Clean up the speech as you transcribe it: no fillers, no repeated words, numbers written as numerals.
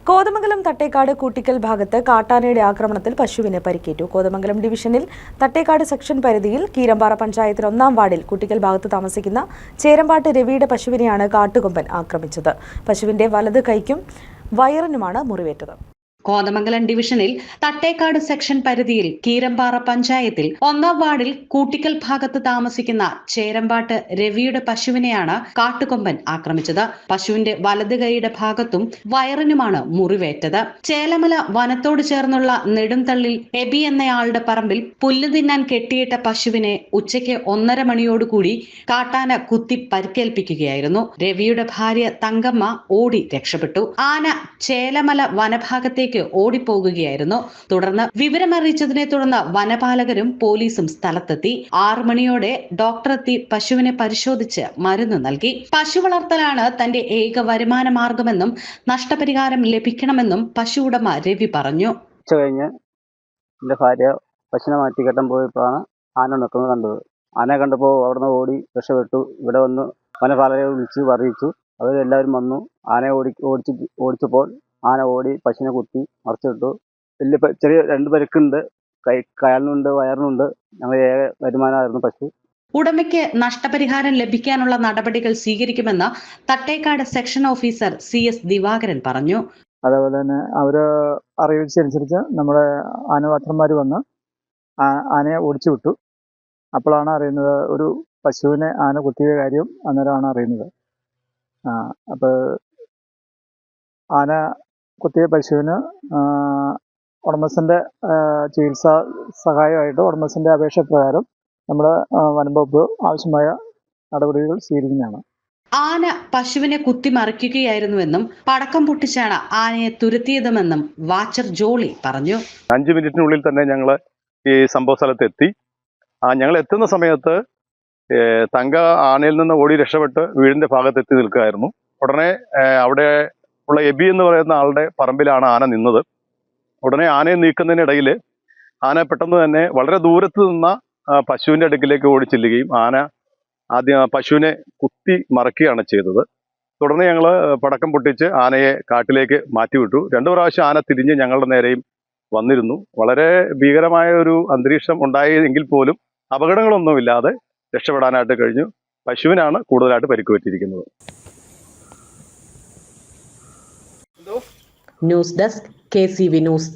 കോതമംഗലം തട്ടേക്കാട് കൂട്ടിക്കൽ ഭാഗത്ത് കാട്ടാനയുടെ ആക്രമണത്തിൽ പശുവിന് പരിക്കേറ്റു. കോതമംഗലം ഡിവിഷനിൽ തട്ടേക്കാട് സെക്ഷൻ പരിധിയിൽ കീരമ്പാറ പഞ്ചായത്തിൽ 1-ാം വാർഡിൽ കൂട്ടിക്കൽ ഭാഗത്ത് താമസിക്കുന്ന ചേരമ്പാട്ട് രവിയുടെ പശുവിനെയാണ് കാട്ടുകൊമ്പൻ ആക്രമിച്ചത്. പശുവിന്റെ വലത് കൈക്കും വയറിനുമാണ് മുറിവേറ്റത്. കോതമംഗലം ഡിവിഷനിൽ തട്ടേക്കാട് സെക്ഷൻ പരിധിയിൽ കീരമ്പാറ പഞ്ചായത്തിൽ 1-ാം വാർഡിൽ കൂട്ടിക്കൽ ഭാഗത്ത് താമസിക്കുന്ന ചേരമ്പാട്ട് രവിയുടെ പശുവിനെയാണ് കാട്ടുകൊമ്പൻ ആക്രമിച്ചത്. പശുവിന്റെ വലത് കൈയുടെ ഭാഗത്തും വയറിനുമാണ് മുറിവേറ്റത്. ചേലമല വനത്തോട് ചേർന്നുള്ള നെടുംതള്ളിൽ എബി എന്നയാളുടെ പറമ്പിൽ പുല്ല് തിന്നാൻ കെട്ടിയിട്ട പശുവിനെ ഉച്ചയ്ക്ക് 1:30 മണിയോടുകൂടി കാട്ടാന കുത്തി പരിക്കേൽപ്പിക്കുകയായിരുന്നു. രവിയുടെ ഭാര്യ തങ്കമ്മ ഓടി രക്ഷപ്പെട്ടു. ആന ചേലമല വനഭാഗത്തേക്ക് ഓടിപ്പോകുകയായിരുന്നു. തുടർന്ന് വിവരമറിയിച്ചതിനെ തുടർന്ന് വനപാലകരും പോലീസും സ്ഥലത്തെത്തി. 6 മണിയോടെ ഡോക്ടറെത്തി പശുവിനെ പരിശോധിച്ച് മരുന്ന് നൽകി. പശു വളർത്തലാണ് തന്റെ ഏക വരുമാന മാർഗമെന്നും നഷ്ടപരിഹാരം ലഭിക്കണമെന്നും പശു ഉടമ രവി പറഞ്ഞു. ഉച്ചകഴിഞ്ഞ് എൻ്റെ ഭാര്യ പശുവിനെ മാറ്റിക്കെട്ടാൻ പോയപ്പോഴാണ് ആന നിൽക്കുന്നത് കണ്ടത്. ആനയെ കണ്ടപ്പോൾ അവിടുന്ന് ഓടി രക്ഷപ്പെട്ടു. ഇവിടെ വന്ന് വനപാലകരെ വിളിച്ച് അറിയിച്ചു. അവരെല്ലാവരും വന്നു. ആനയെ ഓടിച്ചപ്പോൾ ആന ഓടി പശുവിനെ കുത്തി മറിച്ചിട്ടു. ചെറിയ 2 പരിക്കുണ്ട്. കാലിനുണ്ട്, വയറിനുണ്ട്. ഞങ്ങൾ ഏക വരുമാനമായിരുന്നു പശു. ഉടമയ്ക്ക് നഷ്ടപരിഹാരം ലഭിക്കാനുള്ള നടപടികൾ സ്വീകരിക്കുമെന്ന് Thattekad section officer CS Divakaran പറഞ്ഞു. അതേപോലെ തന്നെ അവര് അറിയിച്ചനുസരിച്ച് നമ്മുടെ ആനപാത്രന്മാർ വന്ന് ആനയെ ഓടിച്ചു വിട്ടു. അപ്പോഴാണ് അറിയുന്നത് ഒരു പശുവിനെ ആന കുത്തിയ കാര്യം. അന്നേരമാണ് അറിയുന്നത്. അപ്പോൾ ആന കുത്തിയ പശുവിന് ഉടമസ്ഥൻ്റെ ചികിത്സാ സഹായമായിട്ട് ഉടമസ്ഥൻ്റെ അപേക്ഷ പ്രകാരം നമ്മുടെ വനംവകുപ്പ് ആവശ്യമായ നടപടികൾ സ്വീകരിക്കുന്നതാണ്. ആന പശുവിനെ കുത്തിമറിക്കുകയായിരുന്നുവെന്നും പടക്കം പൊട്ടിച്ചാണ് ആനയെ തുരത്തിയതുമെന്നും വാച്ചർ ജോളി പറഞ്ഞു. 5 മിനിറ്റിനുള്ളിൽ തന്നെ ഞങ്ങൾ ഈ സംഭവ സ്ഥലത്ത് എത്തി. ഞങ്ങൾ എത്തുന്ന സമയത്ത് തങ്ക ആനയിൽ നിന്ന് ഓടി രക്ഷപ്പെട്ട് വീടിന്റെ ഭാഗത്തെത്തി നിൽക്കുകയായിരുന്നു. ഉടനെ അവിടെ ഉള്ള എബി എന്ന് പറയുന്ന ആളുടെ പറമ്പിലാണ് ആന നിന്നത്. ഉടനെ ആനയെ നീക്കുന്നതിനിടയിൽ ആന പെട്ടെന്ന് തന്നെ വളരെ ദൂരത്ത് നിന്ന പശുവിൻ്റെ അടുക്കിലേക്ക് ഓടി ചെല്ലുകയും ആന ആദ്യം പശുവിനെ കുത്തി മറക്കുകയാണ് ചെയ്തത്. തുടർന്ന് ഞങ്ങൾ പടക്കം പൊട്ടിച്ച് ആനയെ കാട്ടിലേക്ക് മാറ്റിവിട്ടു. 2 പ്രാവശ്യം ആന തിരിഞ്ഞ് ഞങ്ങളുടെ നേരെയും വന്നിരുന്നു. വളരെ ഭീകരമായ ഒരു അന്തരീക്ഷം ഉണ്ടായെങ്കിൽ പോലും അപകടങ്ങളൊന്നുമില്ലാതെ രക്ഷപ്പെടാനായിട്ട് കഴിഞ്ഞു. പശുവിനാണ് കൂടുതലായിട്ട് പരിക്കുപറ്റിയിരിക്കുന്നത്. News desk KCV news.